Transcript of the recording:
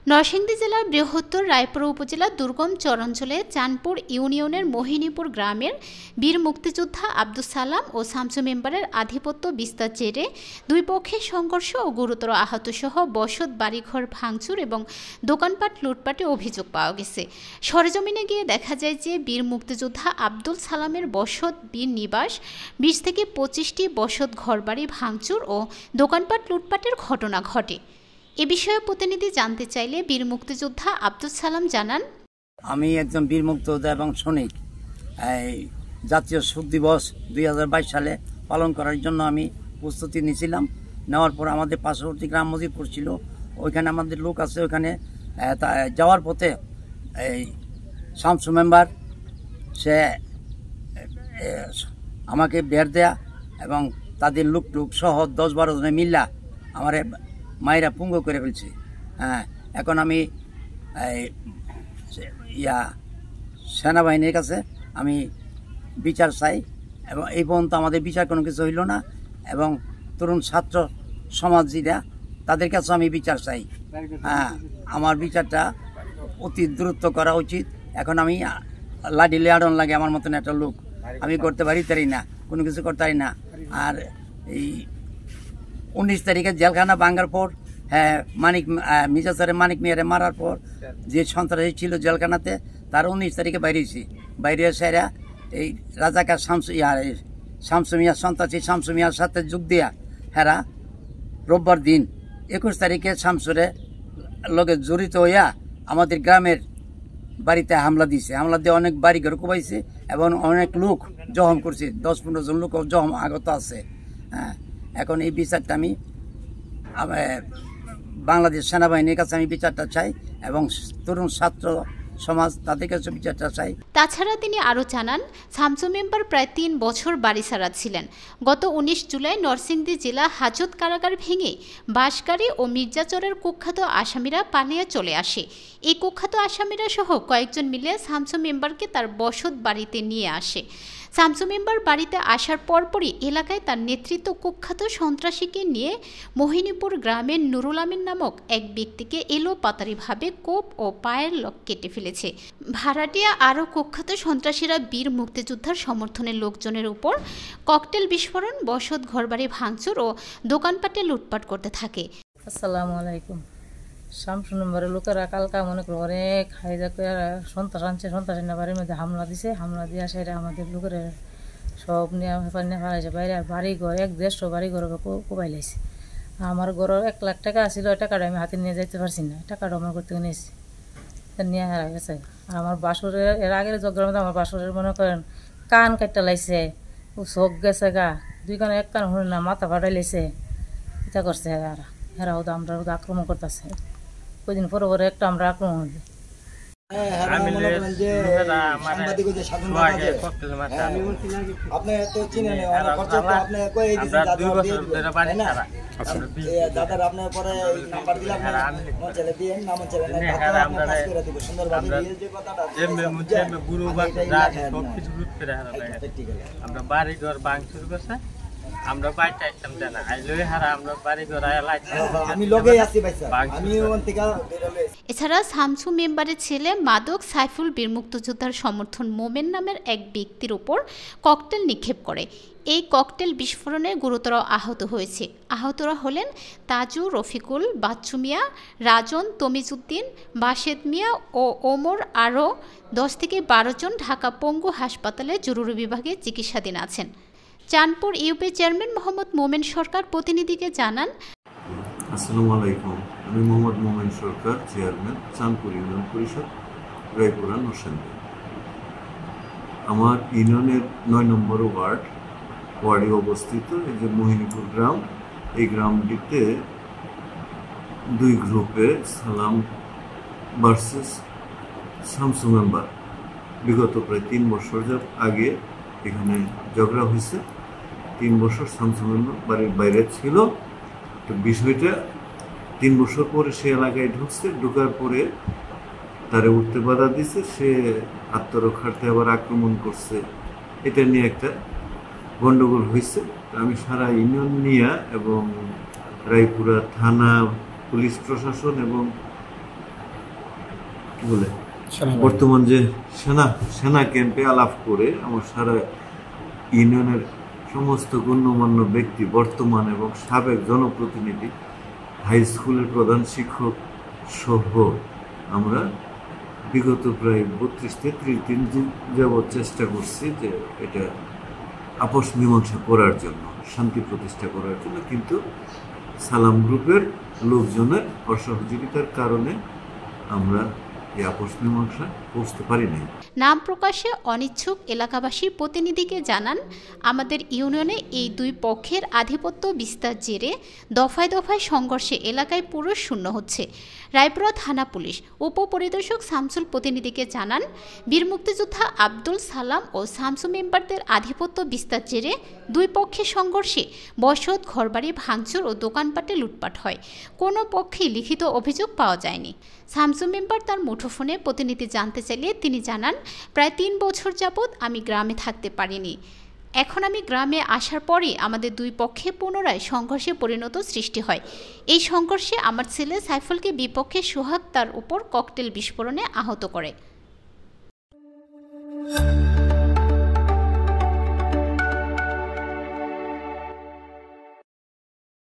নরসিংদী জেলার বৃহত্তর রায়পুরা উপজেলার দুর্গম চরাঞ্চলে চাঁদপুর ইউনিয়নের মোহিনীপুর গ্রামের বীর মুক্তিযোদ্ধা আব্দুস সালাম ও শামসু মেম্বারের আধিপত্য বিস্তার জেরে দুই পক্ষের সংঘর্ষ ও গুরুতর আহতসহ বসত বাড়িঘর ভাঙচুর এবং দোকানপাট লুটপাটে অভিযোগ পাওয়া গেছে। সরেজমিনে গিয়ে দেখা যায় যে বীর মুক্তিযোদ্ধা আব্দুল সালামের বসত বীর নিবাস 20 থেকে 25টি বসত ঘরবাড়ি ভাঙচুর ও দোকানপাট লুটপাটের ঘটনা ঘটে। এ বিষয়ে প্রতিনিধি জানতে চাইলে বীর মুক্তিযোদ্ধা আব্দুল সালাম জানান, আমি একজন বীর মুক্তিযোদ্ধা এবং সৈনিক। জাতীয় শোক দিবস 2022 সালে পালন করার জন্য আমি প্রস্তুতি নিয়েছিলাম। নেওয়ার পর আমাদের পার্শ্ববর্তী গ্রাম মজিদপুর ছিল, ওইখানে আমাদের লোক আছে। ওইখানে যাওয়ার পথে এই শামসু মেম্বার সে আমাকে বের দেয়া এবং তাদের লোক সহ 10-12 জনে মিল্লা আমার মায়েরা পুঙ্গ করে ফেলছে। এখন আমি সেনাবাহিনীর কাছে আমি বিচার চাই এবং এই পর্যন্ত আমাদের বিচার কোনো কিছু হইল না। এবং তরুণ ছাত্র সমাজীরা তাদের কাছে আমি বিচার চাই। আমার বিচারটা অতি দ্রুত করা উচিত। এখন আমি লাডি লেয়াডন লাগে আমার মতন একটা লোক, আমি করতে পারি না, কোনো কিছু করতে পারি না। আর এই 19 তারিখে জেলখানা ভাঙার পর মির্জাচারের মানিক মিয়ারে মারার পর যে সন্ত্রাসী ছিল জেলখানাতে, তার 19 তারিখে বাইরে এসে এই রাজাকার শামসু মিয়া সন্ত্রাসী শামসু মিয়ার সাথে যোগ দিয়া হেরা রোববার দিন 21 তারিখে শামসুরে লোকে জড়িত হইয়া আমাদের গ্রামের বাড়িতে হামলা দিছে। হামলা দিয়ে অনেক বাড়ি ঘর কোবাইছে এবং অনেক লোক জখম করছে। 10-15 জন লোক জখম আগত আছে। এখন এই বিচারটা আমি বাংলাদেশ সেনাবাহিনীর কাছে আমি বিচারটা চাই এবং তরুণ ছাত্র সমাজ তাদের কাছে বিচারটা চাই। তাছাড়া তিনি আরও জানান, শামসু মেম্বার প্রায় 3 বছর বাড়িছাড়া ছিলেন। গত 19 জুলাই নরসিংদী জেলা হাজত কারাগার ভেঙে বাঁশগাড়ি ও মির্জাচরের কুখ্যাত আসামিরা পালিয়ে চলে আসে। এই কুখ্যাত আসামিরা সহ কয়েকজন মিলে শামসু মেম্বারকে তার বসত বাড়িতে নিয়ে আসে। শামসু মেম্বার বাড়িতে আসার পরপরই এলাকায় তার নেতৃত্ব কুখ্যাত সন্ত্রাসীকে নিয়ে মোহিনীপুর গ্রামের নুরুল আমিন নামক এক ব্যক্তিকে এলোপাতাড়িভাবে কোপ ও পায়ের নখ কেটে ফেলেছে। ভাড়াটিয়া আরও কুখ্যাত সন্ত্রাসীরা বীর মুক্তিযোদ্ধার সমর্থনের লোকজনের উপর ককটেল বিস্ফোরণ, বসত ঘরবাড়ি ভাঙচুর ও দোকানপাটে লুটপাট করতে থাকে। আসসালামু আলাইকুম। শামসু মেম্বারের লোকেরা কালকা মনে করো অনেক হাইজা করে সন্ত্রাস আনছে, সন্ত্রাসীরা বাড়ির মধ্যে হামলা দিছে। হামলা দিয়ে সেটা আমাদের লোকের সব নিয়ে ফেলাইছে বাইরে। বাড়ি ঘর 1-150 বাড়ি ঘর কোবাই লাইছে। আমার ঘরের 1 লাখ টাকা ছিল, টাকাটা আমি হাতে নিয়ে যাইতে পারছি না, টাকাটা আমার করতে নিয়েছি, নিয়ে হারা গেছে। আর আমার বাসুরের এর আগের জগ্রার মধ্যে আমার বাসুরের মনে করেন কান কাটটা লাইছে, ও চোখ গেছে গা, 2 কানে 1 কান শুনে না, মাথা ফাটাই লাইছে, এটা করছে। হেরা আমরা আক্রমণ করতেছে। কদিন পরে একটা আমরা আক্রমণ হয়েছে। আমরা বাড়ি ঘর ভাঙচুর করছে, আমরা বাইরে আইতাম জানা আইলই হারা আমরা বাড়ি ঘর আমি লগেই আছি ভাই স্যার, আমি ওখান থেকে এছাড়া শামসু মেম্বারের ছেলে মাদক সাইফুল বীর মুক্তিযোদ্ধার সমর্থন মোমেন নামের এক ব্যক্তির উপর ককটেল নিক্ষেপ করে। এই ককটেল বিস্ফোরণে গুরুতর আহত হয়েছে। আহতরা হলেন তাজু, রফিকুল, বাচ্চু মিয়া, রাজন, তমিজউদ্দিন, বাশেদ মিয়া ও ওমর। আরও 10 থেকে 12 জন ঢাকা পঙ্গু হাসপাতালে জরুরি বিভাগে চিকিৎসাধীন আছেন। চাঁদপুর ইউপি চেয়ারম্যান মোহাম্মদ মোমেন সরকার প্রতিনিধিকে জানান, আসসালামু আলাইকুম। আমি মোহাম্মদ মোমেন সরকার, চেয়ারম্যান, চাঁদপুর ইউনিয়ন পরিষদ, রায়পুরা, নরসিংদী। আমার ইউনিয়নের 9 নম্বর ওয়ার্ডে অবস্থিত এই যে মোহিনীপুর গ্রাম, এই গ্রামটিতে 2 গ্রুপে সালাম ভার্সেস শামসু মেম্বার বিগত প্রায় 3 বছর আগে এখানে ঝগড়া হয়েছে। 3 বছর শামসু মেম্বার বাড়ির বাইরে ছিল। তো বিষয়টা 3 বছর পরে সে এলাকায় ঢুকছে, ঢুকার পরে তারে উঠতে বাধা দিছে, সে আত্মরক্ষার্থে আবার আক্রমণ করছে। এটা নিয়ে একটা গন্ডগোল হয়েছে। আমি সারা ইউনিয়ন নিয়ে এবং রায়পুরা থানা, পুলিশ প্রশাসন এবং কি বলে বর্তমান যে সেনা ক্যাম্পে আলাপ করে আমার সারা ইউনিয়নের সমস্ত গণ্যমান্য ব্যক্তি, বর্তমান এবং সাবেক জনপ্রতিনিধি, হাই স্কুলের প্রধান শিক্ষক সহ আমরা বিগত প্রায় 32-33 দিন যাবৎ চেষ্টা করছি যে এটা আপোষ মীমাংসা করার জন্য, শান্তি প্রতিষ্ঠা করার জন্য, কিন্তু সালাম গ্রুপের লোকজনের অসহযোগিতার কারণে আমরা এই আপোষ মীমাংসা করতে পারি নাই। নাম প্রকাশে অনিচ্ছুক এলাকাবাসী প্রতিনিধিকে জানান, আমাদের ইউনিয়নে এই দুই পক্ষের আধিপত্য বিস্তার জেরে দফায় দফায় সংঘর্ষে এলাকায় পুরো শূন্য হচ্ছে। রায়পুরা থানা পুলিশ উপপরিদর্শক শামসুল প্রতিনিধিকে জানান, বীর মুক্তিযোদ্ধা আব্দুল সালাম ও শামসু মেম্বারদের আধিপত্য বিস্তার জেরে দুই পক্ষের সংঘর্ষে বসত, ঘরবাড়ি ভাঙচুর ও দোকানপাটে লুটপাট হয়। কোনো পক্ষেই লিখিত অভিযোগ পাওয়া যায়নি। শামসু মেম্বার তার মুঠোফোনে প্রতিনিধি জানতে চাইলে তিনি জানান, প্রায় 3 বছর যাবৎ আমি গ্রামে থাকতে পারিনি। এখন আমি গ্রামে আসার পরে আমাদের দুই পক্ষে পুনরায় সংঘর্ষে পরিণত সৃষ্টি হয়। এই সংঘর্ষে আমার ছেলে সাইফুলকে বিপক্ষে সোহাগ তার উপর ককটেল বিস্ফোরণে আহত করে।